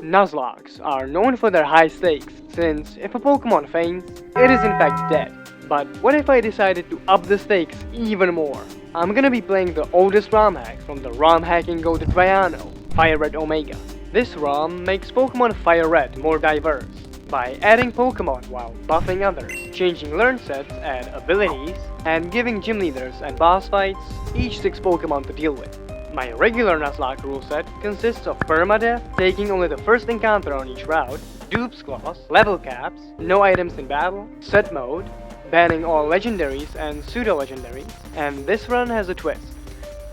Nuzlocks are known for their high stakes, since if a Pokemon faints, it is in fact dead. But what if I decided to up the stakes even more? I'm gonna be playing the oldest ROM hack from the ROM hacking goat Triano, Fire Red Omega. This ROM makes Pokemon Fire Red more diverse by adding Pokemon while buffing others, changing learn sets and abilities, and giving gym leaders and boss fights each 6 Pokemon to deal with. My regular Nuzlocke rule set consists of permadeath, taking only the first encounter on each route, Dupes clause, level caps, no items in battle, set mode, banning all legendaries and pseudo-legendaries, and this run has a twist.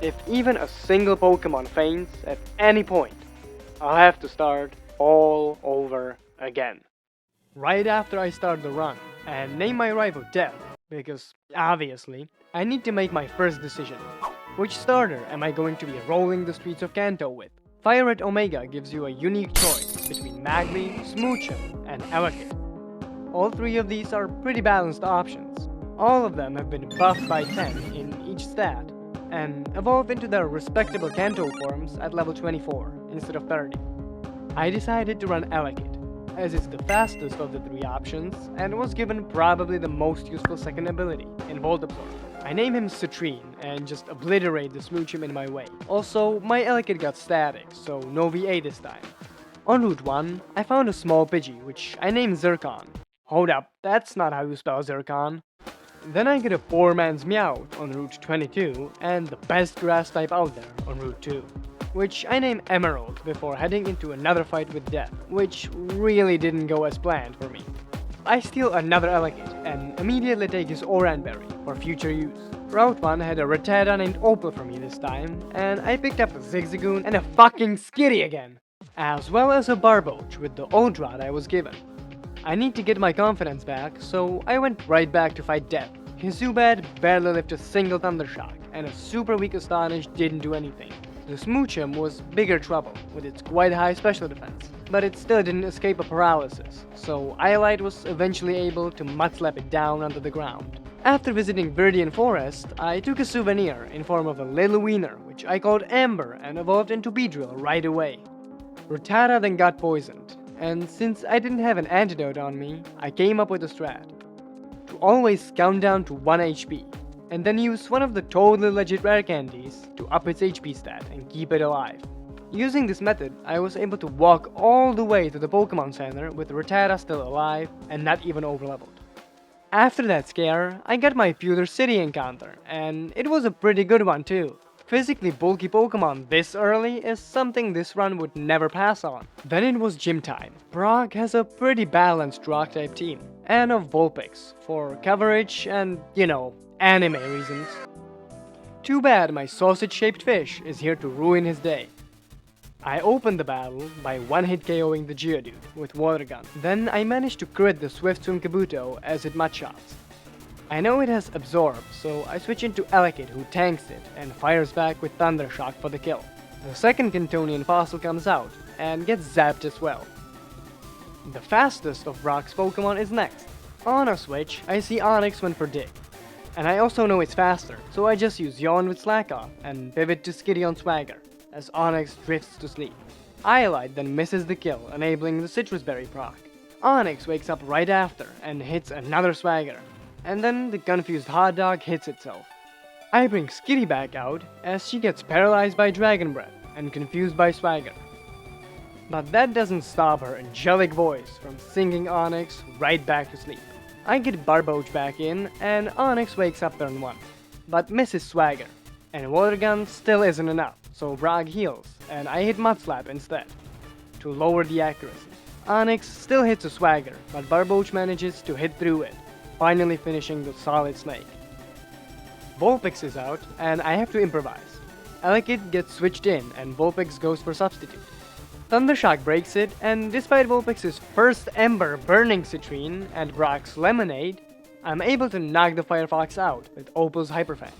If even a single Pokemon faints at any point, I'll have to start all over again. Right after I start the run, and name my rival Death, because obviously, I need to make my first decision. Which starter am I going to be rolling the streets of Kanto with? Fire Red Omega gives you a unique choice between Magby, Smoochum, and Elekid. All 3 of these are pretty balanced options. All of them have been buffed by 10 in each stat, and evolve into their respectable Kanto forms at level 24 instead of 30. I decided to run Elekid, as it's the fastest of the 3 options, and was given probably the most useful second ability in Volt Absorb. I name him Citrine and just obliterate the Smoochum in my way. Also, my Elekid got static, so no VA this time. On Route 1, I found a small Pidgey, which I named Zircon. Hold up, that's not how you spell Zircon. Then I get a poor man's Meowth on Route 22, and the best grass type out there on Route 2, which I name Emerald before heading into another fight with Death, which really didn't go as planned for me. I steal another Elekid and immediately take his Oranberry for future use. Route 1 had a Rattata named Opal for me this time, and I picked up a Zigzagoon and a fucking Skitty again, as well as a Barboach with the old rod I was given. I need to get my confidence back, so I went right back to fight Death. His Zubat barely left a single Thundershock, and a super weak Astonish didn't do anything. The Smoochum was bigger trouble, with its quite high special defense, but it still didn't escape a paralysis, so Iolite was eventually able to mudslap it down onto the ground. After visiting Viridian Forest, I took a souvenir in form of a little wiener, which I called Amber and evolved into Beedrill right away. Rattata then got poisoned, and since I didn't have an antidote on me, I came up with a strat. To always count down to 1 HP, and then use one of the totally legit rare candies to up its HP stat and keep it alive. Using this method, I was able to walk all the way to the Pokemon Center with Rattata still alive and not even overleveled. After that scare, I got my Pewter City encounter, and it was a pretty good one too. Physically bulky Pokemon this early is something this run would never pass on. Then it was gym time. Brock has a pretty balanced rock type team, and a Vulpix for coverage and, anime reasons. Too bad my sausage-shaped fish is here to ruin his day. I opened the battle by one-hit KOing the Geodude with Water Gun. Then I managed to crit the Swift-Swim Kabuto as it mud-shots. I know it has Absorb, so I switch into Elekid who tanks it and fires back with Thunder Shock for the kill. The second Kantonian fossil comes out and gets zapped as well. The fastest of Brock's Pokemon is next. On a switch, I see Onix went for Dig. And I also know it's faster, so I just use Yawn with Slack Off and pivot to Skitty on Swagger, as Onix drifts to sleep. Iolite then misses the kill, enabling the Citrus Berry proc. Onix wakes up right after and hits another Swagger, and then the confused hot dog hits itself. I bring Skitty back out as she gets paralyzed by Dragon Breath and confused by Swagger. But that doesn't stop her angelic voice from singing Onix right back to sleep. I get Barboach back in, and Onix wakes up turn 1, but misses Swagger, and Water Gun still isn't enough, so Brock heals, and I hit Mudslap instead, to lower the accuracy. Onix still hits a Swagger, but Barboach manages to hit through it, finally finishing the solid snake. Vulpix is out, and I have to improvise. Elekid gets switched in, and Vulpix goes for Substitute. Thundershock breaks it, and despite Vulpix's first Ember burning Citrine and Brock's Lemonade, I'm able to knock the Firefox out with Opal's Hyperfang.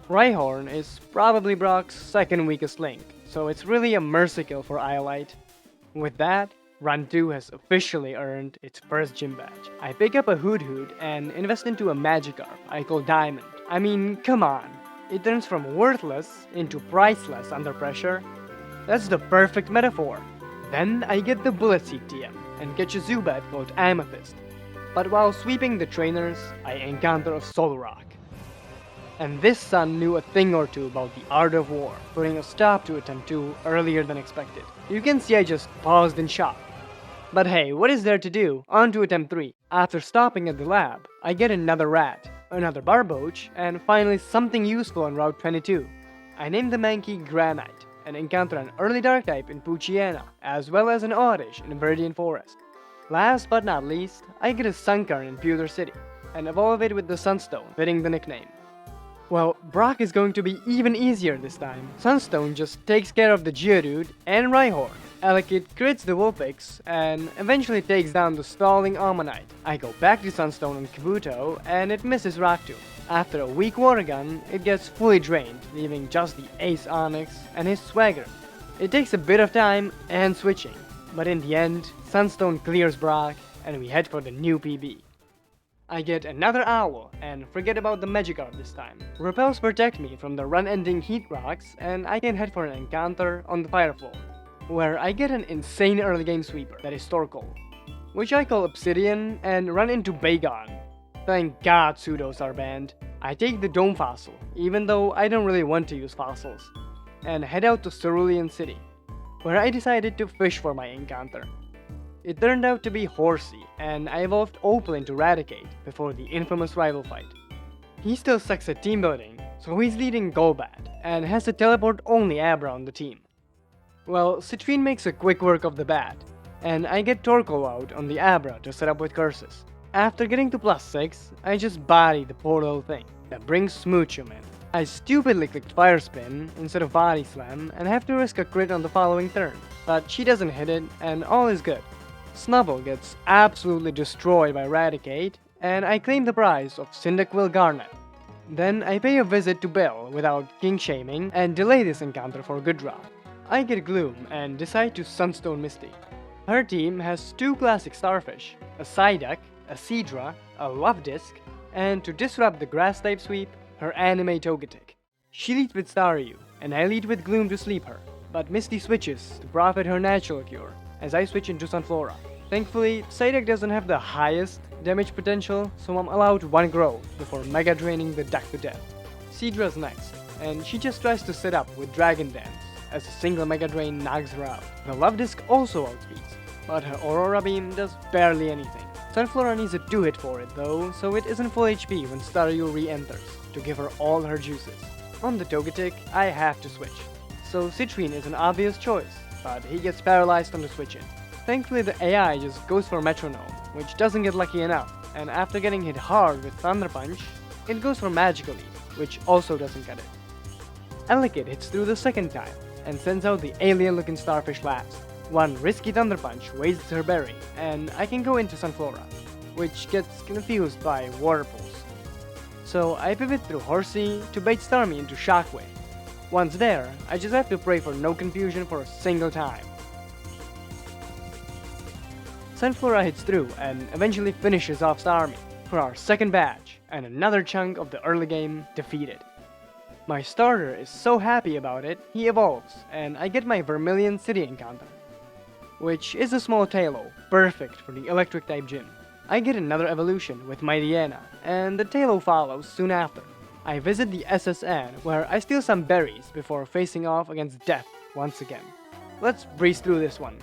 Rhyhorn is probably Brock's second weakest link, so it's really a mercy kill for Iolite. With that, Run 2 has officially earned its first gym badge. I pick up a Hoot and invest into a Magikarp I call Diamond. I mean, come on. It turns from worthless into priceless under pressure. That's the perfect metaphor. Then I get the Bullet Seed TM and catch a Zubat called Amethyst. But while sweeping the trainers, I encounter a Solrock. And this son knew a thing or two about the art of war, putting a stop to attempt 2 earlier than expected. You can see I just paused in shock. But hey, what is there to do? On to attempt 3. After stopping at the lab, I get another rat, another Barboach, and finally something useful on Route 22. I name the Mankey Granite, and encounter an early dark type in Poochyena, as well as an Oddish in Viridian Forest. Last but not least, I get a Sunkern in Pewter City, and evolve it with the Sunstone, fitting the nickname. Well, Brock is going to be even easier this time. Sunstone just takes care of the Geodude and Rhyhorn. Elekid crits the Vulpix and eventually takes down the stalling Ammonite. I go back to Sunstone on Kabuto and it misses Rock Tomb. After a weak water gun, it gets fully drained, leaving just the Ace Onyx and his Swagger. It takes a bit of time and switching, but in the end, Sunstone clears Brock and we head for the new PB. I get another Owl, and forget about the Magikarp this time. Repels protect me from the run-ending Heat Rocks, and I can head for an encounter on the Fire Floor, where I get an insane early game sweeper that is Torkoal, which I call Obsidian and run into Bagon. Thank God pseudos are banned. I take the Dome Fossil, even though I don't really want to use fossils, and head out to Cerulean City, where I decided to fish for my encounter. It turned out to be Horsey, and I evolved Opal to Raticate before the infamous rival fight. He still sucks at team building, so he's leading Golbat, and has a teleport-only Abra on the team. Well, Citrine makes a quick work of the bat, and I get Torkoal out on the Abra to set up with curses. After getting to +6, I just body the poor little thing that brings Smoochum in. I stupidly clicked Fire Spin instead of Body Slam and have to risk a crit on the following turn, but she doesn't hit it, and all is good. Snubbull gets absolutely destroyed by Raticate, and I claim the prize of Cyndaquil Garnet. Then I pay a visit to Bill without king-shaming and delay this encounter for a good draw. I get Gloom and decide to Sunstone Misty. Her team has 2 classic Starfish, a Psyduck, a Seadra, a Luvdisc, and to disrupt the Grass-type sweep, her anime Togetic. She leads with Staryu, and I lead with Gloom to sleep her, but Misty switches to profit her natural cure, as I switch into Sunflora. Thankfully, Psyduck doesn't have the highest damage potential, so I'm allowed 1 grow before mega draining the duck to death. Seadra's next, and she just tries to set up with Dragon Dance, as a single mega drain knocks her out. The Luvdisc also outspeeds, but her Aurora Beam does barely anything. Sunflora needs a 2-hit for it though, so it isn't full HP when Staryu re-enters, to give her all her juices. On the Togetic, I have to switch, so Citrine is an obvious choice, but he gets paralyzed on the switch in. Thankfully the AI just goes for Metronome, which doesn't get lucky enough, and after getting hit hard with Thunder Punch, it goes for Magical Leaf, which also doesn't cut it. Elekid hits through the second time, and sends out the alien-looking Starfish last. 1 risky Thunder Punch wastes her berry, and I can go into Sunflora, which gets confused by Water Pulse. So I pivot through Horsey to bait Starmie into Shockwave. Once there, I just have to pray for no confusion for a single time. Sunflora hits through and eventually finishes off Starmie for our second badge, and another chunk of the early game defeated. My starter is so happy about it, he evolves, and I get my Vermilion City encounter, which is a small Tailo, perfect for the electric type gym. I get another evolution with Mightyena, and the Tailo follows soon after. I visit the SSN, where I steal some berries before facing off against Death once again. Let's breeze through this one.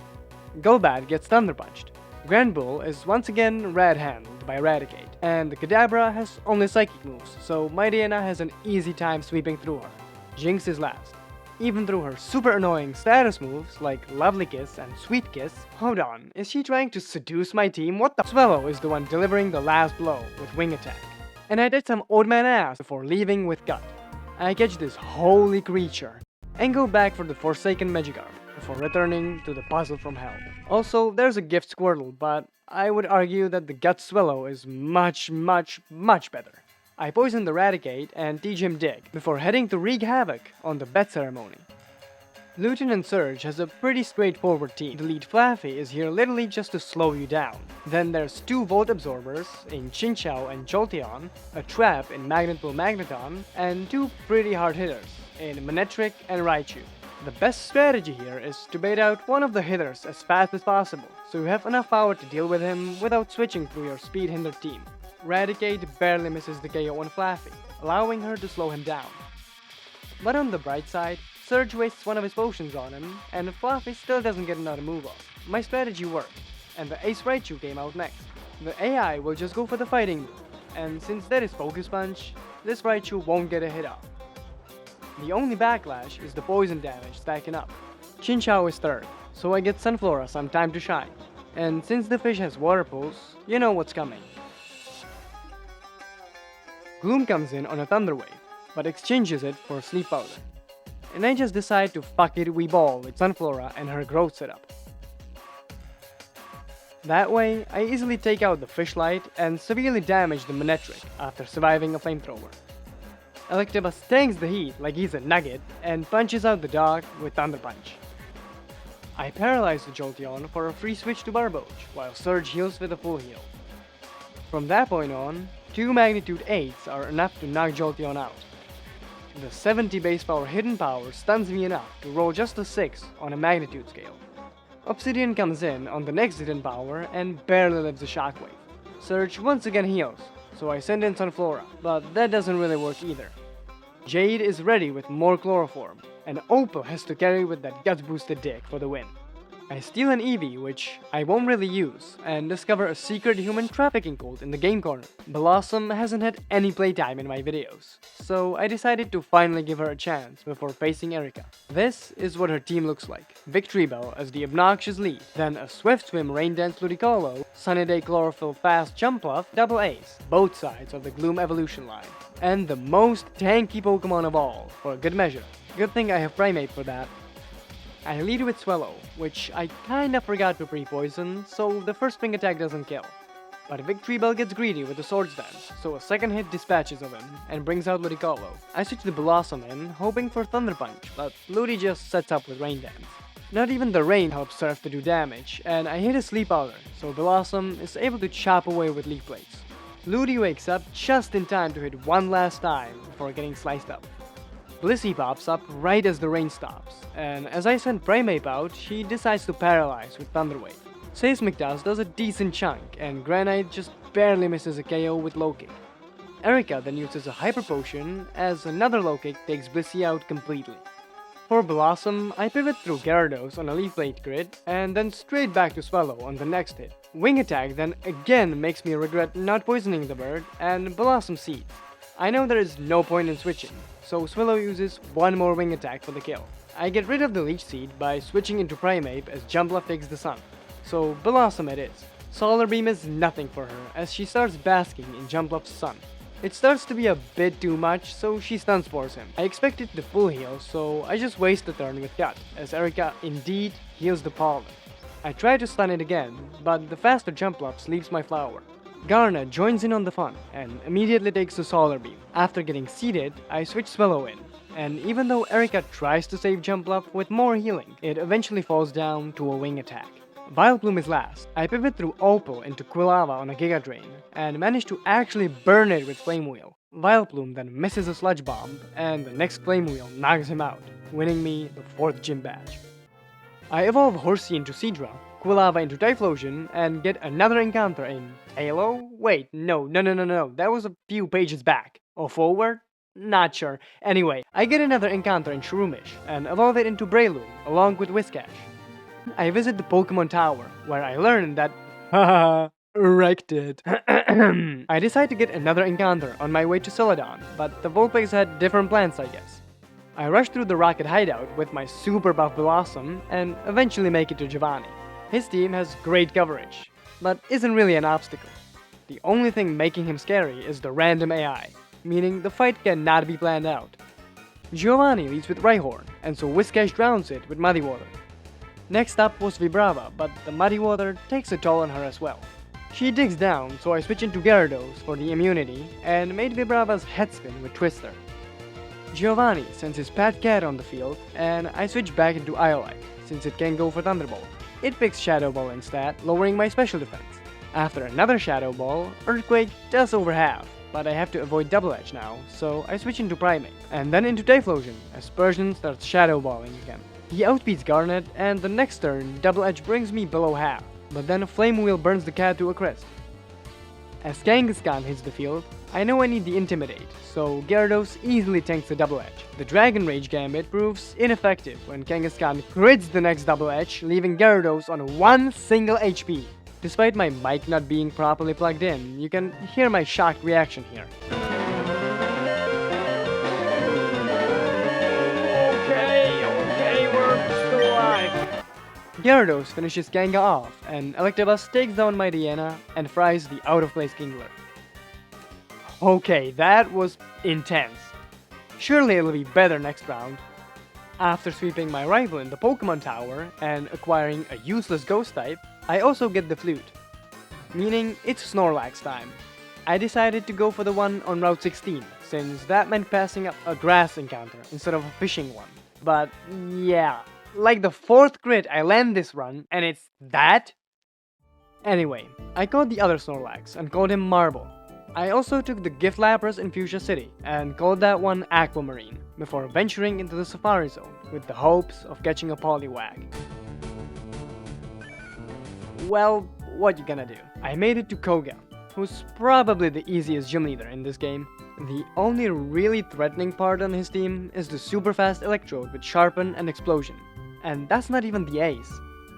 Golbat gets Thunder Punched. Granbull is once again red-handled by Raticate, and the Kadabra has only Psychic moves, so Mightyena has an easy time sweeping through her. Jinx is last. Even through her super annoying status moves like Lovely Kiss and Sweet Kiss. Hold on, is she trying to seduce my team? What the— Swellow is the one delivering the last blow with Wing Attack. And I did some old man ass before leaving with Gut. I catch this holy creature and go back for the Forsaken Magikarp before returning to the Puzzle from Hell. Also, there's a Gift Squirtle, but I would argue that the Gut Swellow is much better. I poison the Raticate and teach him Dig before heading to wreak havoc on the Bet Ceremony. Lieutenant Surge has a pretty straightforward team. The lead Flaffy is here literally just to slow you down. Then there's 2 Volt Absorbers in Chinchou and Jolteon, a Trap in Magnetpool Magneton, and 2 pretty hard hitters in Manectric and Raichu. The best strategy here is to bait out one of the hitters as fast as possible, so you have enough power to deal with him without switching through your speed hindered team. Eradicate barely misses the KO on Flaffy, allowing her to slow him down. But on the bright side, Surge wastes one of his potions on him, and Fluffy still doesn't get another move off. My strategy worked, and the Ace Raichu came out next. The AI will just go for the fighting move, and since that is Focus Punch, this Raichu won't get a hit off. The only backlash is the poison damage stacking up. Chinchou is third, so I get Sunflora some time to shine. And since the fish has water pulse, you know what's coming. Gloom comes in on a Thunder Wave, but exchanges it for Sleep Powder. And I just decide to fuck it we ball with Sunflora and her growth setup. That way, I easily take out the Fish-Light and severely damage the Manectric after surviving a Flamethrower. Electabuzz tanks the heat like he's a nugget and punches out the dog with Thunder Punch. I paralyze the Jolteon for a free switch to Barboach, while Surge heals with a full heal. From that point on, 2 Magnitude 8s are enough to knock Jolteon out. The 70 base power hidden power stuns me enough to roll just a 6 on a Magnitude scale. Obsidian comes in on the next hidden power and barely lives a Shockwave. Surge once again heals, so I send in Sunflora, but that doesn't really work either. Jade is ready with more Chloroform, and Opal has to carry with that Guts boosted dick for the win. I steal an Eevee, which I won't really use, and discover a secret human trafficking cult in the game corner. Blossom hasn't had any playtime in my videos, so I decided to finally give her a chance before facing Erika. This is what her team looks like. Victory Bell as the obnoxious lead, then a Swift Swim Rain Dance Ludicolo, Sunny Day Chlorophyll Fast Jumpluff, double Ace, both sides of the Gloom evolution line. And the most tanky Pokemon of all, for good measure. Good thing I have Primeape for that. I lead with Swellow, which I kinda forgot to pre-poison, so the first swing attack doesn't kill. But Victory Bell gets greedy with the Swords Dance, so a second hit dispatches of him, and brings out Ludicolo. I switch the Blossom in, hoping for Thunder Punch, but Ludi just sets up with Rain Dance. Not even the rain helps Surf to do damage, and I hit a Sleep Powder, so Blossom is able to chop away with Leaf Blades. Ludi wakes up just in time to hit one last time before getting sliced up. Blissey pops up right as the rain stops, and as I send Primeape out, she decides to paralyze with Thunder Wave. Seismic Dust does a decent chunk, and Granite just barely misses a KO with Low Kick. Erika then uses a Hyper Potion, as another Low Kick takes Blissey out completely. For Blossom, I pivot through Gyarados on a Leaf Blade grid, and then straight back to Swallow on the next hit. Wing Attack then again makes me regret not poisoning the bird, and Blossom Seeds. I know there is no point in switching, so Swallow uses one more Wing Attack for the kill. I get rid of the Leech Seed by switching into Primeape as Jumpluff takes the sun. So Blossom it is. Solar Beam is nothing for her as she starts basking in Jumpluff's sun. It starts to be a bit too much, so she Stun Spores him. I expected the full heal, so I just waste the turn with Cut, as Erika indeed heals the pollen. I try to stun it again, but the faster Jumpluff leaves my flower. Garna joins in on the fun, and immediately takes the Solar Beam. After getting seeded, I switch Swallow in, and even though Erika tries to save Jumpluff with more healing, it eventually falls down to a Wing Attack. Vileplume is last. I pivot through Opal into Quilava on a Giga Drain, and manage to actually burn it with Flame Wheel. Vileplume then misses a Sludge Bomb, and the next Flame Wheel knocks him out, winning me the 4th gym badge. I evolve Horsey into Seadra, Quilava into Typhlosion, and get another encounter in Halo? Wait, no, that was a few pages back. Or forward? Not sure. Anyway, I get another encounter in Shroomish, and evolve it into Breloom, along with Whiscash. I visit the Pokemon Tower, where I learn that haha, wrecked it. I decide to get another encounter on my way to Celadon, but the Vulpix had different plans, I guess. I rush through the Rocket hideout with my super buff Blossom, and eventually make it to Giovanni. His team has great coverage, but isn't really an obstacle. The only thing making him scary is the random AI, meaning the fight cannot be planned out. Giovanni leads with Rhyhorn, and so Whiscash drowns it with Muddy Water. Next up was Vibrava, but the Muddy Water takes a toll on her as well. She digs down, so I switch into Gyarados for the immunity, and made Vibrava's head spin with Twister. Giovanni sends his pet cat on the field, and I switch back into Iolite, since it can go for Thunderbolt. It picks Shadow Ball instead, lowering my special defense. After another Shadow Ball, Earthquake does over half, but I have to avoid Double Edge now, so I switch into Primeape, and then into Typhlosion, as Persian starts Shadow Balling again. He outspeeds Garnet, and the next turn, Double Edge brings me below half, but then Flame Wheel burns the cat to a crisp. As Kangaskhan hits the field, I know I need the Intimidate, so Gyarados easily tanks the Double Edge. The Dragon Rage Gambit proves ineffective when Kangaskhan crits the next Double Edge, leaving Gyarados on one single HP. Despite my mic not being properly plugged in, you can hear my shocked reaction here. Okay, we're still alive. Gyarados finishes Kanga off, and Electabuzz takes down my Diana and fries the out-of-place Kingler. Okay, that was intense. Surely it'll be better next round. After sweeping my rival in the Pokemon Tower and acquiring a useless Ghost type, I also get the Flute. Meaning it's Snorlax time. I decided to go for the one on Route 16, since that meant passing up a grass encounter instead of a fishing one. But yeah, like the 4th crit I land this run, and it's that? Anyway, I caught the other Snorlax and called him Marble. I also took the Gift Lapras in Fuchsia City and called that one Aquamarine, before venturing into the Safari Zone with the hopes of catching a Poliwag. Well, what you gonna do? I made it to Koga, who's probably the easiest gym leader in this game. The only really threatening part on his team is the super fast Electrode with Sharpen and Explosion, and that's not even the ace,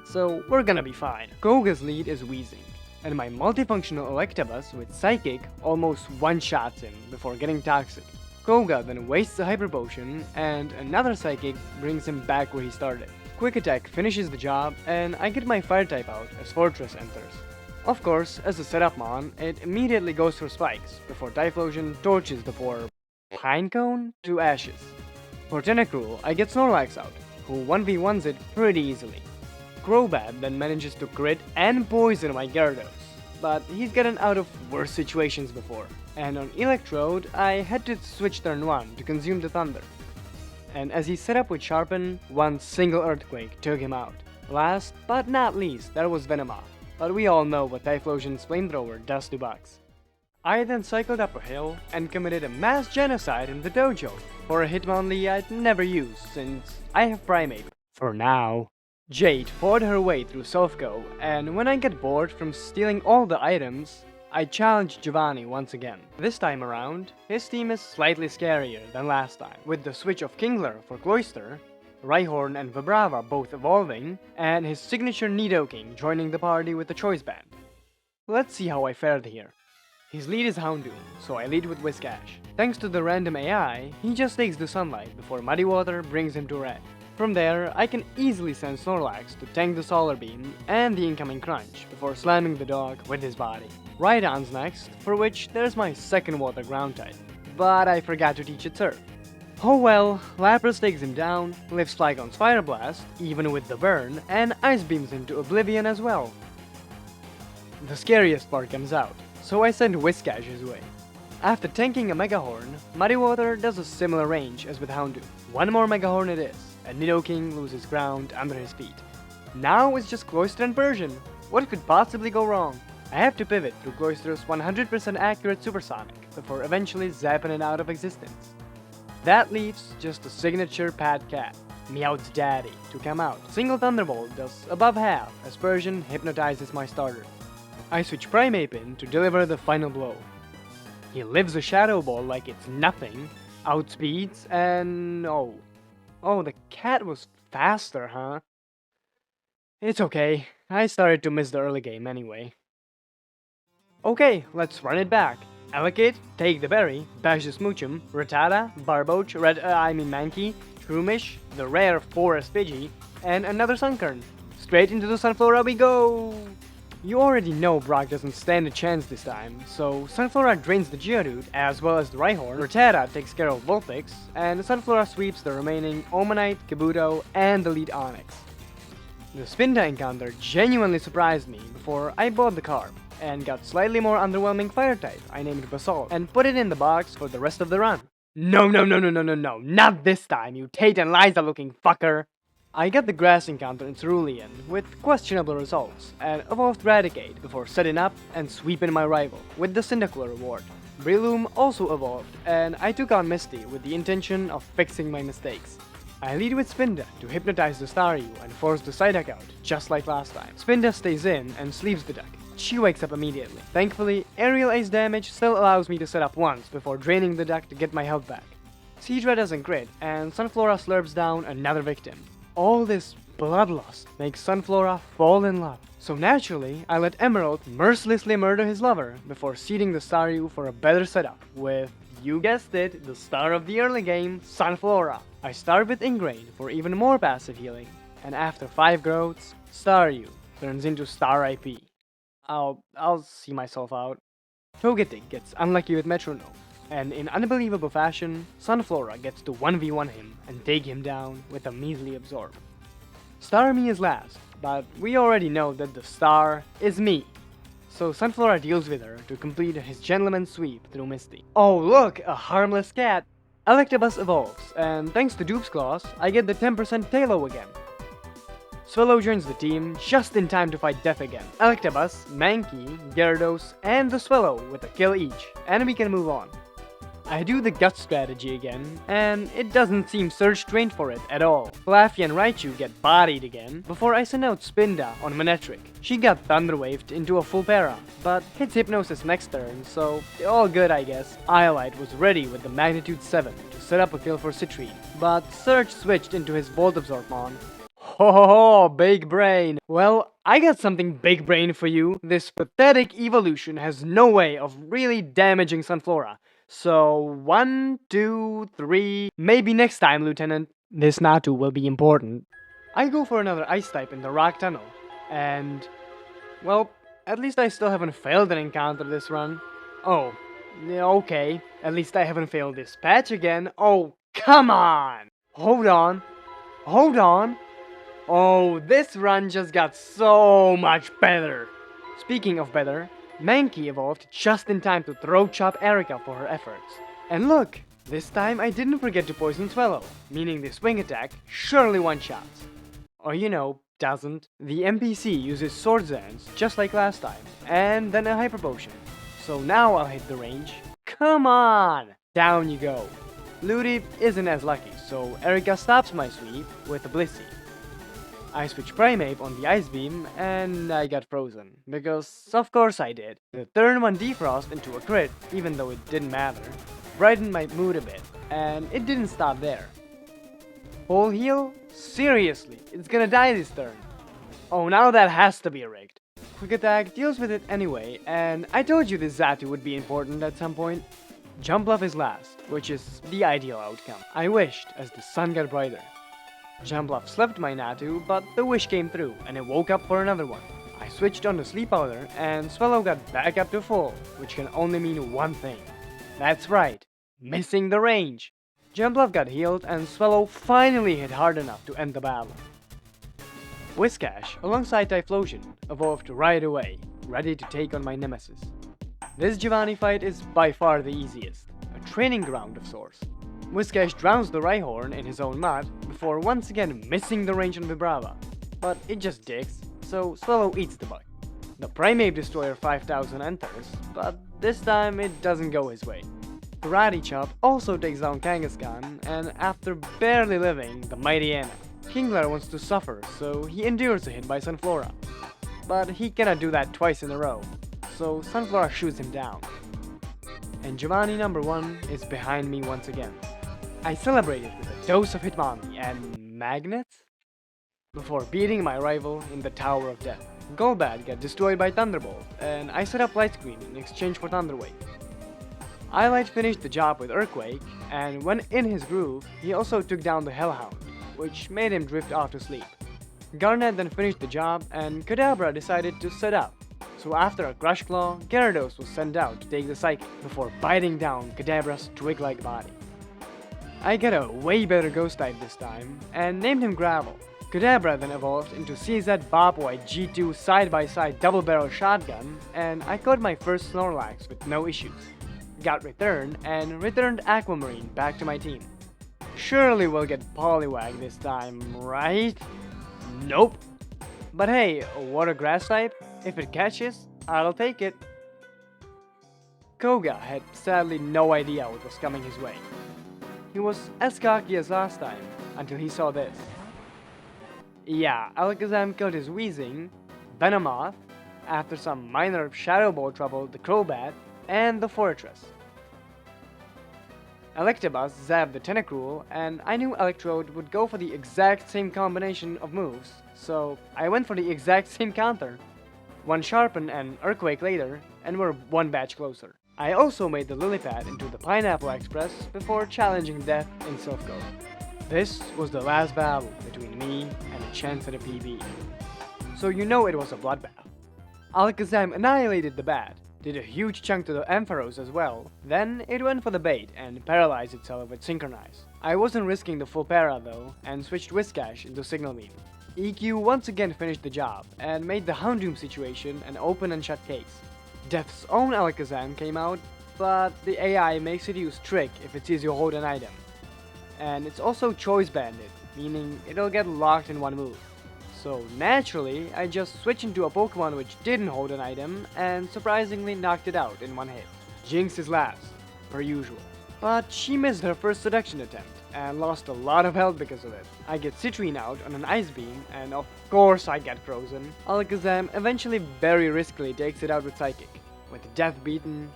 so we're gonna be fine. Koga's lead is wheezing, and my multifunctional Electabuzz with Psychic almost one-shots him before getting Toxic. Koga then wastes a Hyper Potion, and another Psychic brings him back where he started. Quick Attack finishes the job, and I get my Fire type out as Fortress enters. Of course, as a setup mon, it immediately goes for Spikes, before Typhlosion torches the poor Pinecone to ashes. For Tentacruel, I get Snorlax out, who 1v1s it pretty easily. Crobat then manages to crit and poison my Gyarados, but he's gotten out of worse situations before. And on Electrode, I had to switch turn 1 to consume the Thunder. And as he set up with Sharpen, one single Earthquake took him out. Last but not least, there was Venomoth, but we all know what Typhlosion's Flamethrower does to Bugs. I then cycled up a hill and committed a mass genocide in the dojo for a Hitmonlee I'd never use since I have Primeape. For now. Jade fought her way through Selfco, and when I get bored from stealing all the items, I challenge Giovanni once again. This time around, his team is slightly scarier than last time, with the switch of Kingler for Cloyster, Rhyhorn and Vibrava both evolving, and his signature Nidoking joining the party with the Choice Band. Let's see how I fared here. His lead is Houndoom, so I lead with Whiscash. Thanks to the random AI, he just takes the Sunlight before Muddy Water brings him to red. From there, I can easily send Snorlax to tank the Solar Beam and the incoming Crunch before slamming the dog with his body. Rhydon's next, for which there's my second Water Ground type, but I forgot to teach it Surf. Oh well, Lapras takes him down, lifts Flygon's Fire Blast, even with the burn, and Ice Beams him to Oblivion as well. The scariest part comes out, so I send Whiscash his way. After tanking a Mega Horn, Muddy Water does a similar range as with Houndoom. One more Mega Horn it is, and Nidoking loses ground under his feet. Now it's just Cloyster and Persian. What could possibly go wrong? I have to pivot through Cloyster's 100% accurate Supersonic before eventually zapping it out of existence. That leaves just a signature Pad Cat, Meowth's daddy, to come out. Single Thunderbolt does above half as Persian hypnotizes my starter. I switch Primeape in to deliver the final blow. He lives a Shadow Ball like it's nothing, outspeeds, and oh, the cat was faster, huh? It's okay, I started to miss the early game anyway. Okay, let's run it back. Allocate, take the berry, bash the Smoochum, Rattata, Barboach, Mankey, Shroomish, the rare Forest Pidgey, and another Sunkern. Straight into the Sunflora we go! You already know Brock doesn't stand a chance this time, so Sunflora drains the Geodude as well as the Rhyhorn, Rattata takes care of Vulpix, and Sunflora sweeps the remaining Omanite, Kabuto, and the lead Onix. The Spinda encounter genuinely surprised me before I bought the Carp, and got slightly more underwhelming Fire type I named Basalt, and put it in the box for the rest of the run. No, not this time, you Tate and Liza looking fucker! I got the Grass encounter in Cerulean with questionable results, and evolved Raticate before setting up and sweeping my rival with the Cyndaquil reward. Breloom also evolved, and I took on Misty with the intention of fixing my mistakes. I lead with Spinda to hypnotize the Staryu and force the Psyduck out, just like last time. Spinda stays in and sleeps the duck. She wakes up immediately. Thankfully, aerial ace damage still allows me to set up once before draining the duck to get my health back. Seadra doesn't crit, and Sunflora slurps down another victim. All this blood loss makes Sunflora fall in love. So naturally, I let Emerald mercilessly murder his lover before seeding the Staryu for a better setup with, you guessed it, the star of the early game, Sunflora. I start with Ingrain for even more passive healing, and after 5 growths, Staryu turns into Star IP. I'll see myself out. Togetic gets unlucky with Metronome, and in unbelievable fashion, Sunflora gets to 1v1 him and take him down with a measly Absorb. Starmie is last, but we already know that the star is me. So Sunflora deals with her to complete his gentleman sweep through Misty. Oh look, a harmless cat! Electabuzz evolves, and thanks to Dupes Claws, I get the 10% Talo again. Swallow joins the team just in time to fight death again. Electabuzz, Mankey, Gyarados, and the Swallow with a kill each, and we can move on. I do the gut strategy again, and it doesn't seem Surge trained for it at all. Flaffy and Raichu get bodied again, before I send out Spinda on Manectric. She got Thunder Waved into a full para, but hits Hypnosis next turn, so all good I guess. Iolite was ready with the Magnitude 7 to set up a kill for Citrine, but Surge switched into his Volt Absorbmon. Ho ho ho, big brain! Well, I got something big brain for you. This pathetic evolution has no way of really damaging Sunflora. So, 1, 2, 3, maybe next time, Lieutenant. This Natu will be important. I go for another Ice type in the Rock Tunnel, and, well, at least I still haven't failed an encounter this run. Oh, okay, at least I haven't failed this patch again. Oh, come on! Hold on. Oh, this run just got so much better. Speaking of better, Mankey evolved just in time to throat chop Erika for her efforts. And look, this time I didn't forget to poison Swallow, meaning the swing attack surely one-shots. Or doesn't. The NPC uses Sword Dance just like last time, and then a Hyper Potion. So now I'll hit the range. Come on! Down you go. Ludi isn't as lucky, so Erika stops my sweep with a Blissey. I switched Primeape on the Ice Beam, and I got frozen. Because, of course I did. The turn 1 defrost into a crit, even though it didn't matter, brightened my mood a bit, and it didn't stop there. Whole heal? Seriously, it's gonna die this turn. Oh, now that has to be rigged. Quick Attack deals with it anyway, and I told you this Xatu would be important at some point. Jump Bluff is last, which is the ideal outcome. I wished as the sun got brighter. Jump Bluff slept my Natu, but the wish came through, and it woke up for another one. I switched on to Sleep Powder, and Swallow got back up to full, which can only mean one thing. That's right, missing the range. Jump Bluff got healed, and Swallow finally hit hard enough to end the battle. Whiscash, alongside Typhlosion, evolved right away, ready to take on my nemesis. This Giovanni fight is by far the easiest, a training ground of sorts. Whiscash drowns the Rhyhorn in his own mud, before once again missing the range on Vibrava. But it just digs, so Swallow eats the bug. The Primeape Destroyer 5000 enters, but this time it doesn't go his way. Karate Chop also takes down Kangaskhan, and after barely living, the mighty Anna. Kingler wants to suffer, so he endures a hit by Sunflora. But he cannot do that twice in a row, so Sunflora shoots him down. And Giovanni number 1 is behind me once again. I celebrated with a dose of Hitmonlee and magnets before beating my rival in the Tower of Death. Golbat got destroyed by Thunderbolt, and I set up Light Screen in exchange for Thunderwave. Iolite finished the job with Earthquake, and when in his groove, he also took down the Hellhound, which made him drift off to sleep. Garnet then finished the job, and Kadabra decided to set up. So after a Crush Claw, Gyarados was sent out to take the Psychic before biting down Kadabra's twig-like body. I got a way better Ghost type this time, and named him Gravel. Kadabra then evolved into CZ Bobwhite G2 side-by-side double-barrel shotgun, and I caught my first Snorlax with no issues. Got returned, and returned Aquamarine back to my team. Surely we'll get Poliwag this time, right? Nope. But hey, a Water Grass type? If it catches, I'll take it. Koga had sadly no idea what was coming his way. He was as cocky as last time, until he saw this. Yeah, Alakazam killed his Weezing, Venomoth, after some minor Shadow Ball trouble, the Crobat, and the Fortress. Electabuzz zapped the Tentacruel, and I knew Electrode would go for the exact same combination of moves, so I went for the exact same counter. One Sharpen and Earthquake later, and we're one batch closer. I also made the Lillipad into the Pineapple Express before challenging Death in Silph Co. This was the last battle between me and a chance at a PB. So you know it was a bloodbath. Alakazam annihilated the bat, did a huge chunk to the Ampharos as well, then it went for the bait and paralyzed itself with Synchronize. I wasn't risking the full para though, and switched Whiscash into Signal Beam. EQ once again finished the job, and made the Houndoom situation an open and shut case. Death's own Alakazam came out, but the AI makes it use Trick if it sees you hold an item. And it's also Choice Banded, meaning it'll get locked in one move. So naturally, I just switched into a Pokemon which didn't hold an item, and surprisingly knocked it out in one hit. Jinx is last, per usual. But she missed her first seduction attempt, and lost a lot of health because of it. I get Citrine out on an Ice Beam, and of course I get frozen. Alakazam eventually very riskily takes it out with Psychic. With Death beaten,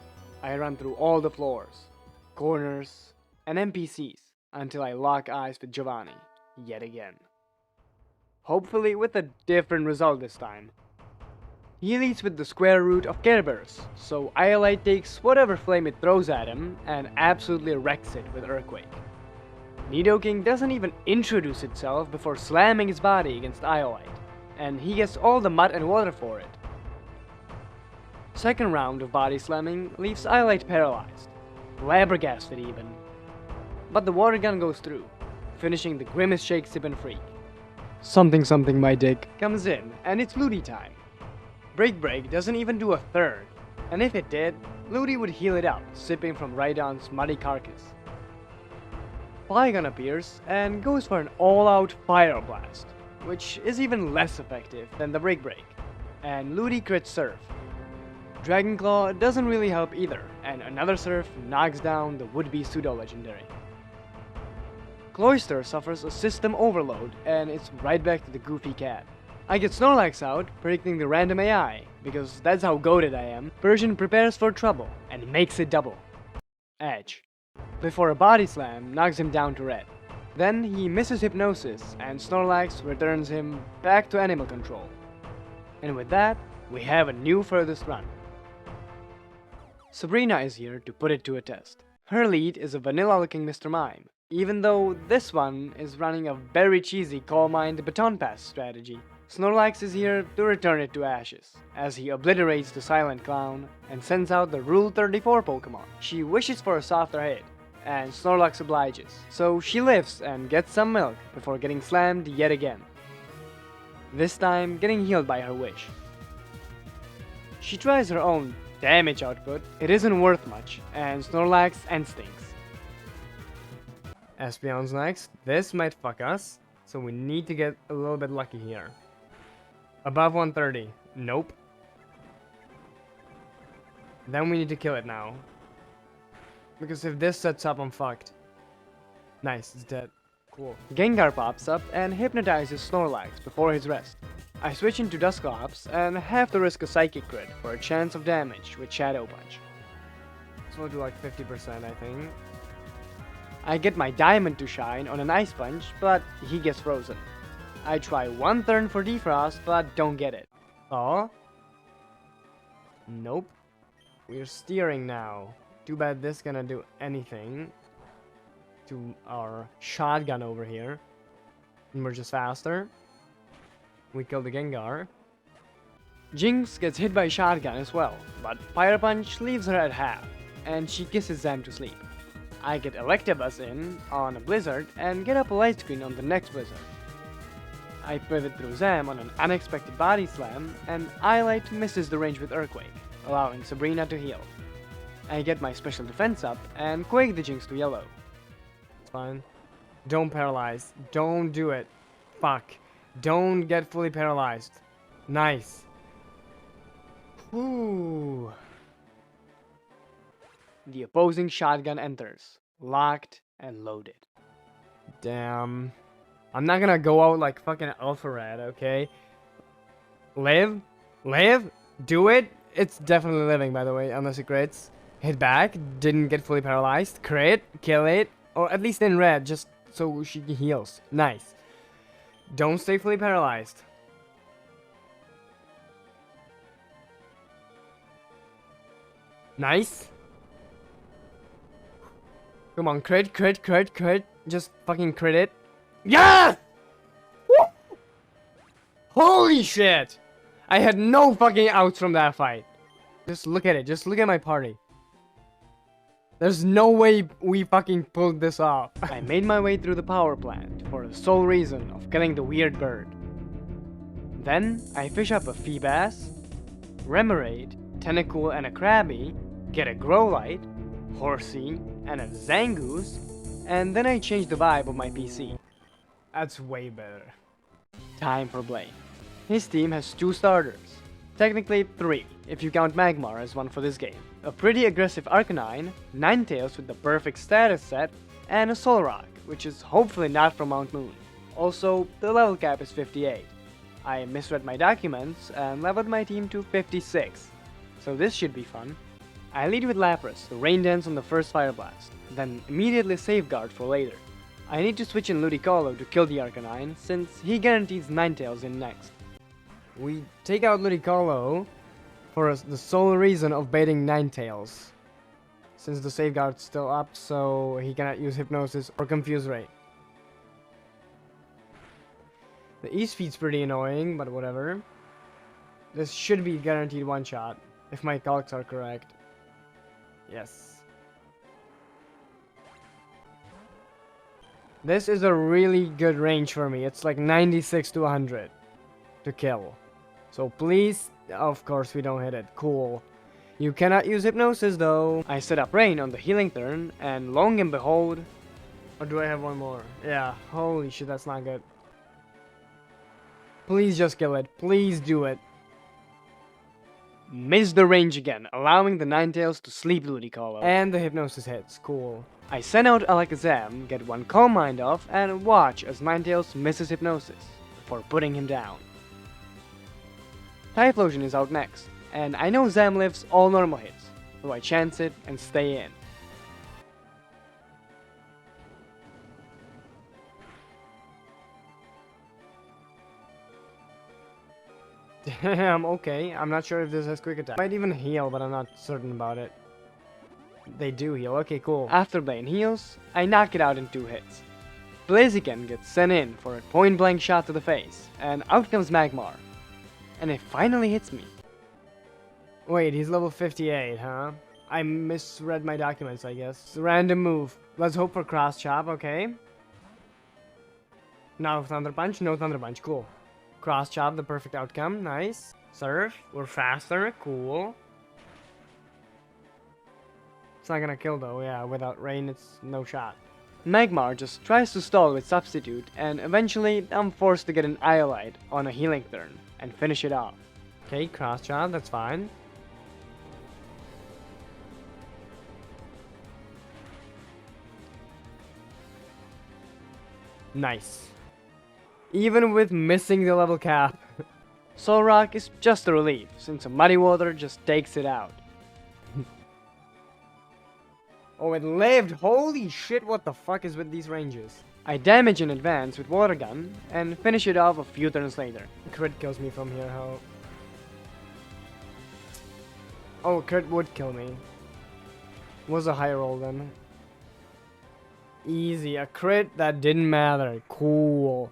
I run through all the floors, corners, and NPCs, until I lock eyes with Giovanni, yet again. Hopefully with a different result this time. He leads with the square root of Care Bears, so Iolite takes whatever flame it throws at him and absolutely wrecks it with Earthquake. Nidoking doesn't even introduce itself before slamming its body against Iolite, and he gets all the mud and water for it. Second round of body slamming leaves Iolite paralyzed, flabbergasted even. But the water gun goes through, finishing the Grimace Shake Sip and Freak. Something something my dick comes in, and it's Ludi time. Break doesn't even do a third, and if it did, Ludi would heal it out, sipping from Rhydon's muddy carcass. Flygon appears and goes for an all-out Fire Blast, which is even less effective than the Break, and Ludi crits Surf. Dragon Claw doesn't really help either, and another Surf knocks down the would-be pseudo-legendary. Cloyster suffers a system overload, and it's right back to the goofy cat. I get Snorlax out, predicting the random AI, because that's how goated I am. Persian prepares for trouble, and makes it double. Edge. Before a body slam knocks him down to red. Then he misses Hypnosis, and Snorlax returns him back to animal control. And with that, we have a new furthest run. Sabrina is here to put it to a test. Her lead is a vanilla-looking Mr. Mime, even though this one is running a very cheesy Calm Mind Baton Pass strategy. Snorlax is here to return it to ashes, as he obliterates the Silent Clown and sends out the Rule 34 Pokemon. She wishes for a softer hit, and Snorlax obliges, so she lives and gets some milk before getting slammed yet again. This time getting healed by her wish. She tries her own damage output, it isn't worth much, and Snorlax end-stinks. Espeon's next. This might fuck us, so we need to get a little bit lucky here. Above 130. Nope. Then we need to kill it now. Because if this sets up, I'm fucked. Nice, it's dead. Cool. Gengar pops up and hypnotizes Snorlax before his rest. I switch into Dusclops and have to risk a Psychic crit for a chance of damage with Shadow Punch. So we'll do like 50%, I think. I get my Diamond to shine on an Ice Punch, but he gets frozen. I try one turn for Defrost, but don't get it. Oh? Nope. We're steering now. Too bad this gonna do anything to our shotgun over here. And we're just faster. We kill the Gengar. Jinx gets hit by shotgun as well, but Fire Punch leaves her at half, and she kisses Zam to sleep. I get Electabuzz in on a Blizzard and get up a light screen on the next Blizzard. I pivot through Zam on an unexpected body slam, and Iolite misses the range with Earthquake, allowing Sabrina to heal. I get my special defense up and Quake the Jinx to yellow. It's fine. Don't paralyze. Don't do it. Fuck. Don't get fully paralyzed. Nice. Whew. The opposing shotgun enters, locked and loaded. Damn. I'm not gonna go out like fucking Alpha Red, okay? Live? Live? Do it? It's definitely living, by the way, unless it crits. Hit back, didn't get fully paralyzed. Crit, kill it. Or at least in red, just so she heals. Nice. Don't stay fully paralyzed. Nice. Come on, crit, crit, crit, crit. Just fucking crit it. Yes! Woo! Holy shit! I had no fucking outs from that fight. Just look at it. Just look at my party. There's no way we fucking pulled this off. I made my way through the power plant for the sole reason of killing the weird bird. Then I fish up a Feebas, Remoraid, Tentacool and a Krabby, get a Growlite, Horsey, and a Zangoose, and then I change the vibe of my PC. That's way better. Time for Blaine. His team has 2 starters. Technically 3, if you count Magmar as one for this game. A pretty aggressive Arcanine, Ninetales with the perfect status set, and a Solrock, which is hopefully not from Mount Moon. Also, the level cap is 58. I misread my documents and leveled my team to 56, so this should be fun. I lead with Lapras, the Rain Dance on the first Fire Blast, then immediately Safeguard for later. I need to switch in Ludicolo to kill the Arcanine, since he guarantees Ninetales in next. We take out Ludicolo for the sole reason of baiting Ninetales, since the Safeguard's still up, so he cannot use Hypnosis or Confuse Ray. The E-Speed's pretty annoying, but whatever. This should be guaranteed one-shot, if my calcs are correct. Yes. This is a really good range for me. It's like 96 to 100 to kill. So please, of course we don't hit it. Cool. You cannot use Hypnosis though. I set up Rain on the healing turn, and long and behold... Or do I have one more? Yeah, holy shit, that's not good. Please just kill it. Please do it. Miss the range again, allowing the Ninetales to sleep Ludicolo. And the Hypnosis hits. Cool. I send out Alakazam, get one Calm Mind off, and watch as Ninetales misses Hypnosis before putting him down. Typhlosion is out next, and I know Zam lives all normal hits, so I chance it and stay in. Damn, okay. I'm not sure if this has quick attack. Might even heal, but I'm not certain about it. They do heal. Okay, cool. After Blaine heals, I knock it out in 2 hits. Blaziken gets sent in for a point-blank shot to the face, and out comes Magmar. And it finally hits me. Wait, he's level 58, huh? I misread my documents, I guess. Random move. Let's hope for Cross Chop, okay? No Thunder Punch, no Thunder Punch, cool. Cross Chop, the perfect outcome, nice. Surf, we're faster, cool. It's not gonna kill though, yeah, without Rain it's no shot. Magmar just tries to stall with Substitute, and eventually I'm forced to get an Iolite on a healing turn, and finish it off. Okay, Cross Chop, that's fine. Nice. Even with missing the level cap. Solrock is just a relief, since a Muddy Water just takes it out. Oh, it lived! Holy shit, what the fuck is with these ranges? I damage in advance with Water Gun, and finish it off a few turns later. Crit kills me from here, how? Oh, crit would kill me. Was a high roll then. Easy, a crit that didn't matter. Cool.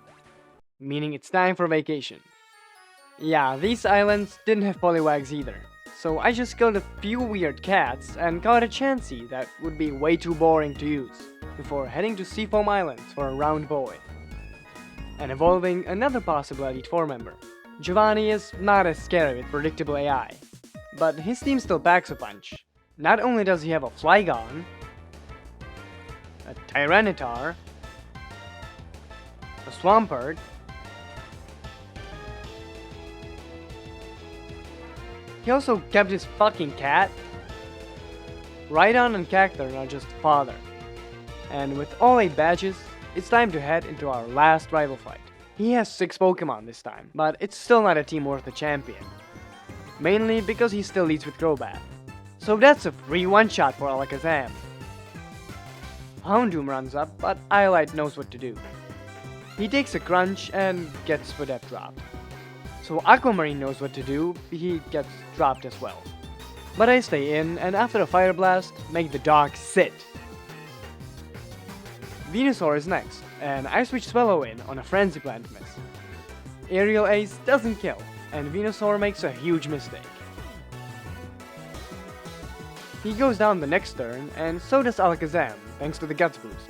Meaning it's time for vacation. Yeah, these islands didn't have Poliwags either, so I just killed a few weird cats and caught a Chansey that would be way too boring to use, before heading to Seafoam Islands for a round boy. And evolving another possible Elite Four member. Giovanni is not as scary with predictable AI, but his team still packs a punch. Not only does he have a Flygon, a Tyranitar, a Swampert, he also kept his fucking cat. Rhydon and Cacturn are just fodder. And with all 8 badges, it's time to head into our last rival fight. He has 6 Pokemon this time, but it's still not a team worth a champion. Mainly because he still leads with Crobat. So that's a free one-shot for Alakazam. Houndoom runs up, but Iolite knows what to do. He takes a crunch and gets Spadette dropped. So Aquamarine knows what to do, he gets dropped as well. But I stay in, and after a Fire Blast, make the dog sit. Venusaur is next, and I switch Swallow in on a Frenzy Plant miss. Aerial Ace doesn't kill, and Venusaur makes a huge mistake. He goes down the next turn, and so does Alakazam, thanks to the Guts boost.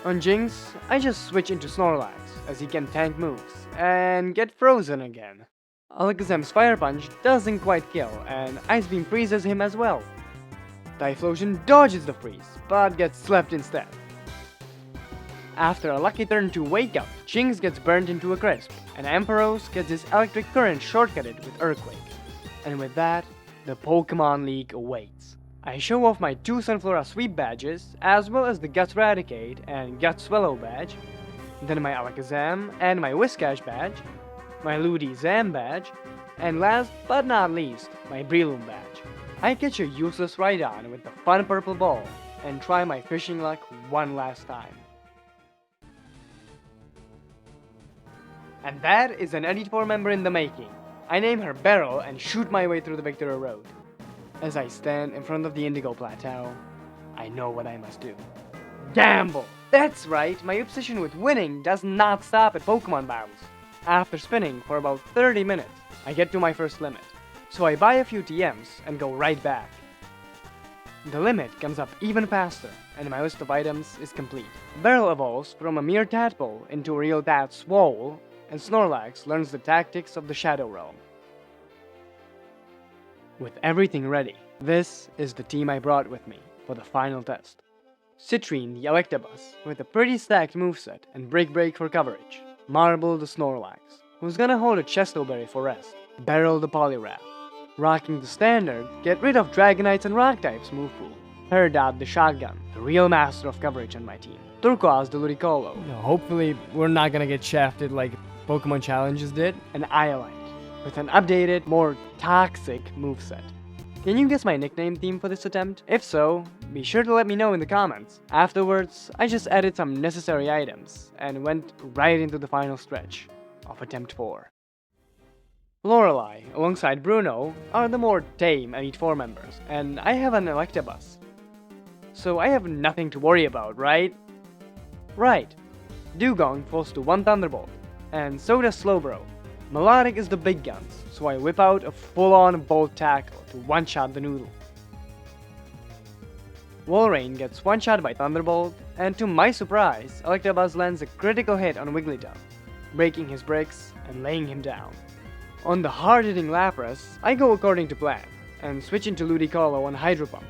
On Jinx, I just switch into Snorlax, as he can tank moves, and get frozen again. Alakazam's Fire Punch doesn't quite kill, and Ice Beam freezes him as well. Typhlosion dodges the freeze, but gets slept instead. After a lucky turn to Wake Up, Jinx gets burned into a crisp, and Ampharos gets his Electric Current shortcutted with Earthquake. And with that, the Pokemon League awaits. I show off my 2 Sunflora Sweep badges, as well as the Guts Raticate and Guts Swallow badge, then my Alakazam and my Whiscash badge, my Ludi Zam badge, and last but not least, my Breloom badge. I catch a useless Rhydon with the fun purple ball, and try my fishing luck one last time. And that is an Elite Four member in the making. I name her Beryl and shoot my way through the Victory Road. As I stand in front of the Indigo Plateau, I know what I must do. Gamble! That's right, my obsession with winning does not stop at Pokemon battles. After spinning for about 30 minutes, I get to my first limit. So I buy a few TMs and go right back. The limit comes up even faster, and my list of items is complete. Beryl evolves from a mere tadpole into a real tad Swole, and Snorlax learns the tactics of the Shadow Realm. With everything ready, this is the team I brought with me for the final test. Citrine the Electabuzz, with a pretty stacked moveset and Break for coverage. Marble the Snorlax, who's gonna hold a Chesto Berry for rest. Beryl the Poliwrath, rocking the standard, get rid of Dragonites and Rock types move pool. Peridot the Shotgun, the real master of coverage on my team. Turquoise the Ludicolo. Hopefully we're not gonna get shafted like Pokemon Challenges did. And Iolite, with an updated, more toxic moveset. Can you guess my nickname theme for this attempt? If so, be sure to let me know in the comments. Afterwards, I just added some necessary items and went right into the final stretch of attempt 4. Lorelei, alongside Bruno, are the more tame Elite Four members, and I have an Electabuzz. So I have nothing to worry about, right? Right. Dugong falls to 1 Thunderbolt, and so does Slowbro. Melodic is the big guns, so I whip out a full-on Bolt Tackle to one-shot the Noodle. Walrein gets one-shot by Thunderbolt, and to my surprise, Electabuzz lands a critical hit on Wigglytuff, breaking his bricks and laying him down. On the hard-hitting Lapras, I go according to plan, and switch into Ludicolo on Hydro Pump.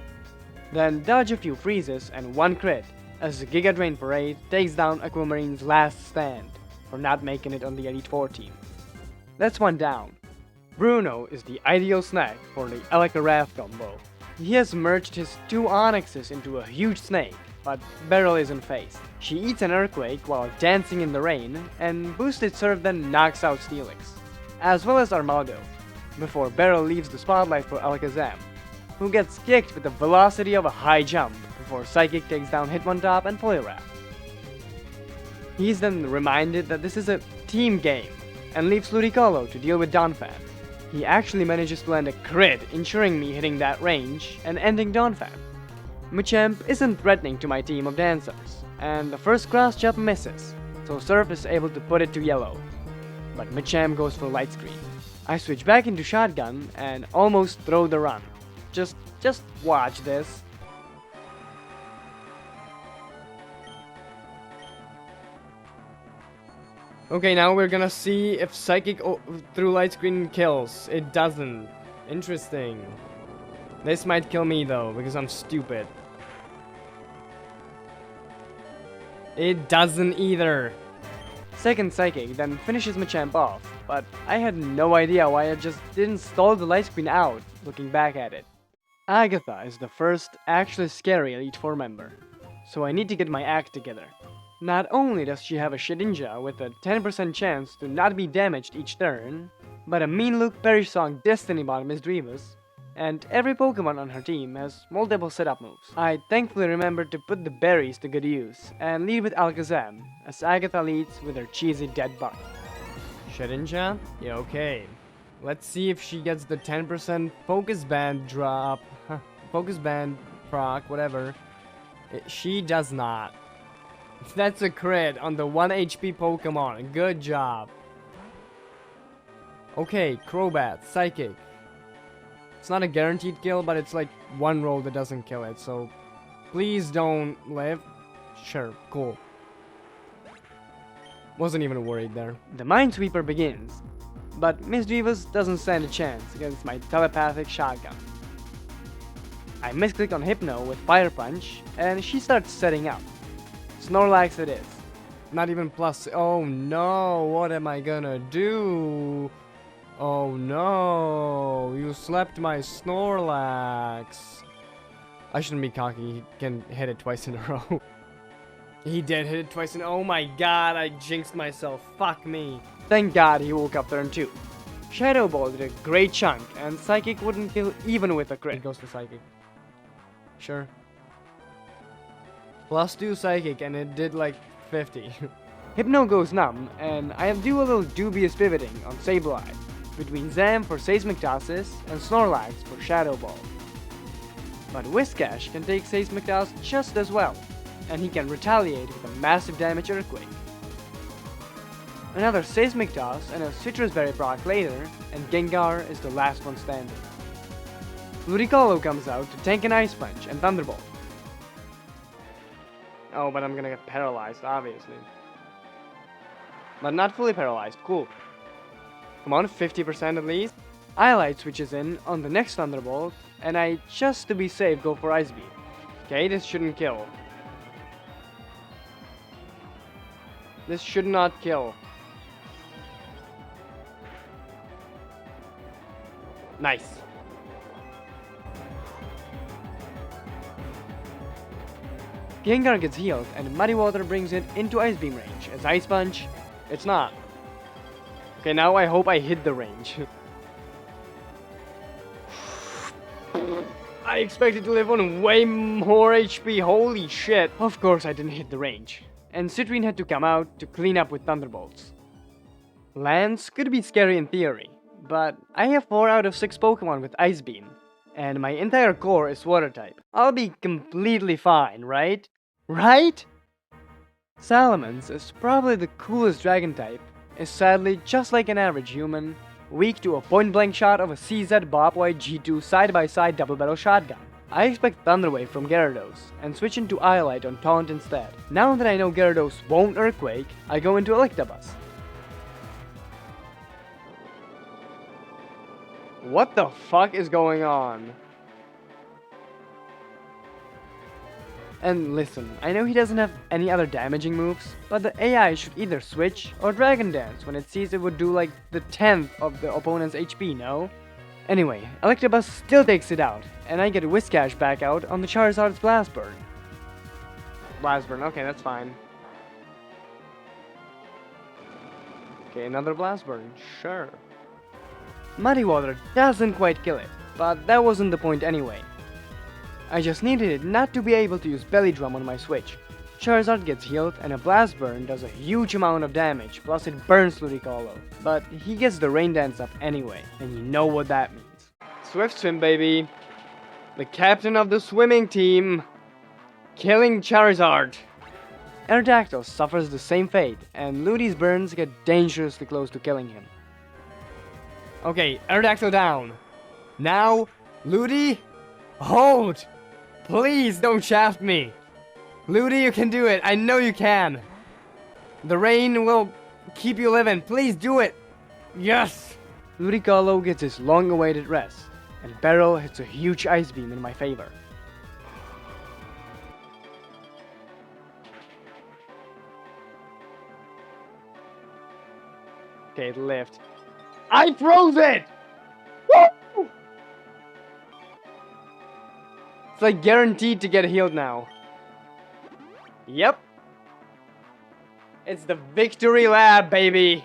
Then dodge a few freezes and 1 crit, as the Giga Drain Parade takes down Aquamarine's last stand for not making it on the Elite Four team. That's 1 down. Bruno is the ideal snack for the Electrawrath combo. He has merged his 2 Onyxes into a huge snake, but Beryl isn't phased. She eats an Earthquake while dancing in the rain, and Boosted Surf then knocks out Steelix, as well as Armaldo, before Beryl leaves the spotlight for Alakazam, who gets kicked with the velocity of a high jump before Psychic takes down Hitmontop and Poliwrath. He's then reminded that this is a team game, and leaves Ludicolo to deal with Donphan. He actually manages to land a crit, ensuring me hitting that range and ending Donphan. Machamp isn't threatening to my team of dancers, and the first cross jump misses, so Surf is able to put it to yellow. But Machamp goes for Light Screen. I switch back into Shotgun and almost throw the run. Just watch this. Okay, now we're gonna see if Psychic through Light Screen kills. It doesn't. Interesting. This might kill me though, because I'm stupid. It doesn't either. Second Psychic then finishes Machamp off, but I had no idea why I just didn't stall the Light Screen out, looking back at it. Agatha is the first actually scary Elite Four member, so I need to get my act together. Not only does she have a Shedinja with a 10% chance to not be damaged each turn, but a mean look Perish Song Destiny bot Misdreavus, and every Pokemon on her team has multiple setup moves. I thankfully remembered to put the berries to good use, and lead with Alakazam, as Agatha leads with her cheesy dead bug. Shedinja? Yeah, okay. Let's see if she gets the 10% Focus Band drop. Focus Band proc, whatever. She does not. That's a crit on the 1 HP Pokemon. Good job. Okay, Crobat, Psychic. It's not a guaranteed kill, but it's like one roll that doesn't kill it, so please don't live. Sure, cool. Wasn't even worried there. The Minesweeper begins, but Misdreavus doesn't stand a chance against my telepathic shotgun. I misclick on Hypno with Fire Punch, and she starts setting up. Snorlax it is. Not even plus. Oh no, what am I gonna do? Oh no, you slept my Snorlax. I shouldn't be cocky, he can hit it twice in a row. He did hit it twice in. Oh my god, I jinxed myself. Fuck me. Thank god he woke up turn 2. Shadow Ball did a great chunk, and Psychic wouldn't kill even with a crit. It goes to Psychic. Sure. +2 Psychic, and it did like 50. Hypno goes numb, and I do a little dubious pivoting on Sableye, between Zam for Seismic Tosses and Snorlax for Shadow Ball. But Whiscash can take Seismic Toss just as well, and he can retaliate with a massive damage Earthquake. Another Seismic Toss and a Citrus Berry proc later, and Gengar is the last one standing. Ludicolo comes out to tank an Ice Punch and Thunderbolt. Oh, but I'm gonna get paralyzed, obviously. But not fully paralyzed, cool. Come on, 50% at least. Iolite switches in on the next Thunderbolt, and I, just to be safe, go for Ice Beam. Okay, this shouldn't kill. This should not kill. Nice. Gengar gets healed, and Muddy Water brings it into Ice Beam range. As Ice Punch, it's not. Okay, now I hope I hit the range. I expected to live on way more HP, holy shit. Of course I didn't hit the range. And Citrine had to come out to clean up with Thunderbolts. Lance could be scary in theory, but I have 4 out of 6 Pokemon with Ice Beam, and my entire core is Water type. I'll be completely fine, right? Right? Salamence is probably the coolest dragon type, is sadly just like an average human, weak to a point-blank shot of a CZ Bobwhite G2 side-by-side double-barrel shotgun. I expect Thunder Wave from Gyarados, and switch into Iolite on Taunt instead. Now that I know Gyarados won't Earthquake, I go into Electabuzz. What the fuck is going on? And listen, I know he doesn't have any other damaging moves, but the AI should either switch or Dragon Dance when it sees it would do like the 10th of the opponent's HP, no? Anyway, Electabuzz still takes it out, and I get Whiscash back out on the Charizard's Blast Burn. Blast Burn, okay, that's fine. Okay, another Blast Burn, sure. Muddy Water doesn't quite kill it, but that wasn't the point anyway. I just needed it not to be able to use Belly Drum on my switch. Charizard gets healed and a Blast Burn does a huge amount of damage, plus it burns Ludicolo. But he gets the Rain Dance up anyway, and you know what that means. Swift Swim, baby. The captain of the swimming team. Killing Charizard. Aerodactyl suffers the same fate, and Ludi's burns get dangerously close to killing him. Okay, Aerodactyl down. Now, Ludi, hold! Please don't shaft me! Ludi, you can do it! I know you can! The rain will keep you living. Please do it! Yes! Ludicolo gets his long-awaited rest, and Beryl hits a huge Ice Beam in my favor. Okay, it lived. I froze it! Woo! It's like guaranteed to get healed now. Yep. It's the victory lab, baby!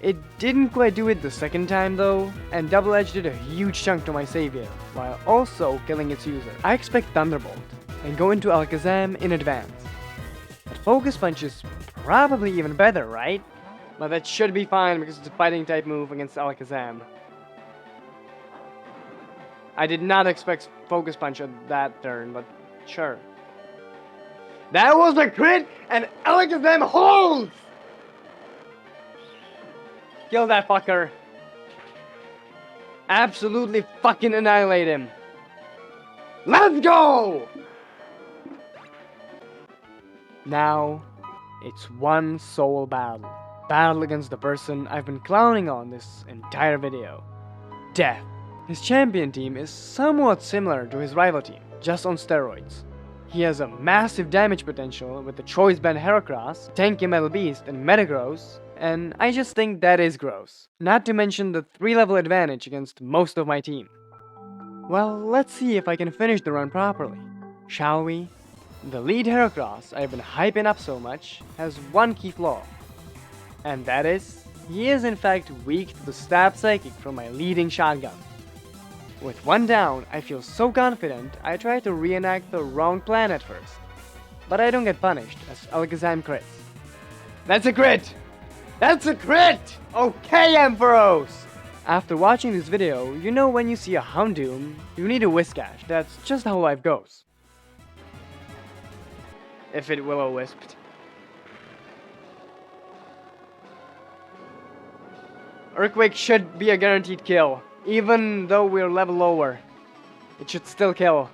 It didn't quite do it the second time though, and double-edged it a huge chunk to my savior, while also killing its user. I expect Thunderbolt, and go into Alakazam in advance. But Focus Punch is probably even better, right? But that should be fine because it's a fighting type move against Alakazam. I did not expect Focus Punch on that turn, but sure. That was a crit, and Alakazam holds! Kill that fucker. Absolutely fucking annihilate him. Let's go! Now, it's one sole battle. Battle against the person I've been clowning on this entire video. Death. His champion team is somewhat similar to his rival team, just on steroids. He has a massive damage potential with the Choice Band Heracross, Tanky Metal Beast, and Metagross, and I just think that is gross. Not to mention the 3-level advantage against most of my team. Well, let's see if I can finish the run properly. Shall we? The lead Heracross I've been hyping up so much has one key flaw. And that is, he is in fact weak to the Stab Psychic from my leading shotgun. With one down, I feel so confident I try to reenact the wrong plan at first. But I don't get punished as Alakazam crits. That's a crit! That's a crit! Okay, Ampharos! After watching this video, you know when you see a Houndoom, you need a Whiscash. That's just how life goes. If it Will-O-Wisped. Earthquake should be a guaranteed kill. Even though we're level lower, it should still kill.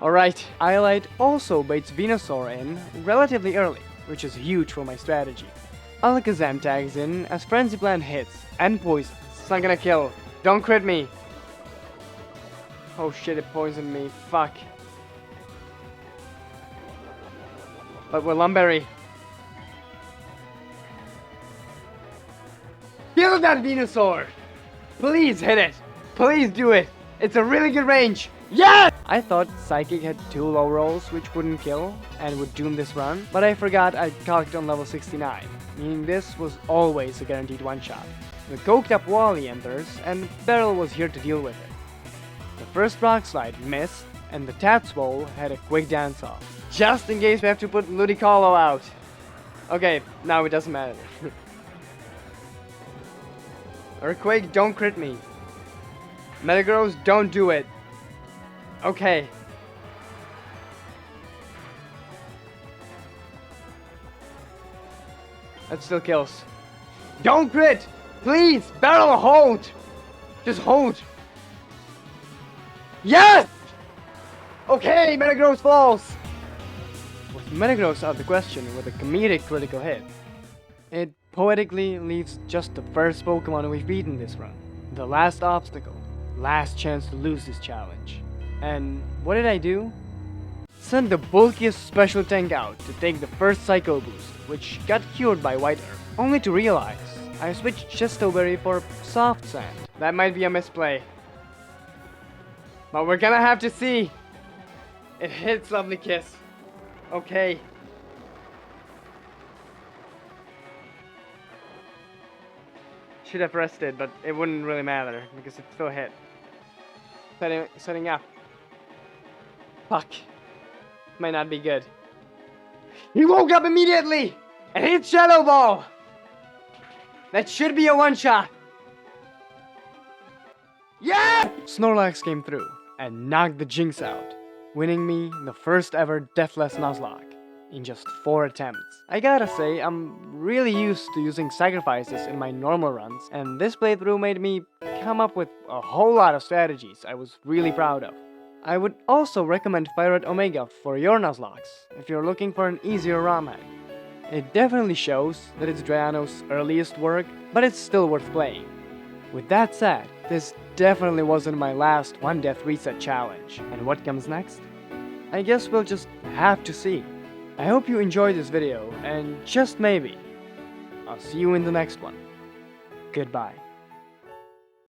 Alright, Iolite also baits Venusaur in relatively early, which is huge for my strategy. Alakazam tags in as Frenzy Plant hits and poisons. It's not gonna kill. Don't crit me. Oh shit, it poisoned me. Fuck. But we're Lumberry. Kill that Venusaur! Please hit it! Please do it! It's a really good range! Yes! I thought Psychic had 2 low rolls which wouldn't kill and would doom this run, but I forgot I'd calced on level 69, meaning this was always a guaranteed one-shot. The coked up Wally enters, and Beryl was here to deal with it. The first Rock Slide missed, and the Tatswole had a quick dance-off, just in case we have to put Ludicolo out. Okay, now it doesn't matter. Earthquake, don't crit me. Metagross, don't do it. Okay. That still kills. Don't crit! Please! Barrel hold! Just hold! Yes! Okay, Metagross falls! With Metagross out of the question with a comedic critical hit, it poetically leaves just the first Pokemon we've beaten this run. The last obstacle. Last chance to lose this challenge. And what did I do? Sent the bulkiest special tank out to take the first Psycho Boost, which got cured by White Earth. Only to realize I switched Chestoberry for Soft Sand. That might be a misplay. But we're gonna have to see. It hits Lovely Kiss. Okay. Should have rested, but it wouldn't really matter because it still hit. Setting up. Fuck. Might not be good. He woke up immediately and hit Shadow Ball. That should be a one-shot. Yeah! Snorlax came through and knocked the Jinx out, winning me the first ever deathless Nuzlocke in just 4 attempts. I gotta say, I'm really used to using sacrifices in my normal runs, and this playthrough made me come up with a whole lot of strategies I was really proud of. I would also recommend Fire Red Omega for your Nuzlocks if you're looking for an easier ROM hack. It definitely shows that it's Drayano's earliest work, but it's still worth playing. With that said, this definitely wasn't my last 1-death reset challenge, and what comes next? I guess we'll just have to see. I hope you enjoyed this video, and just maybe, I'll see you in the next one. Goodbye.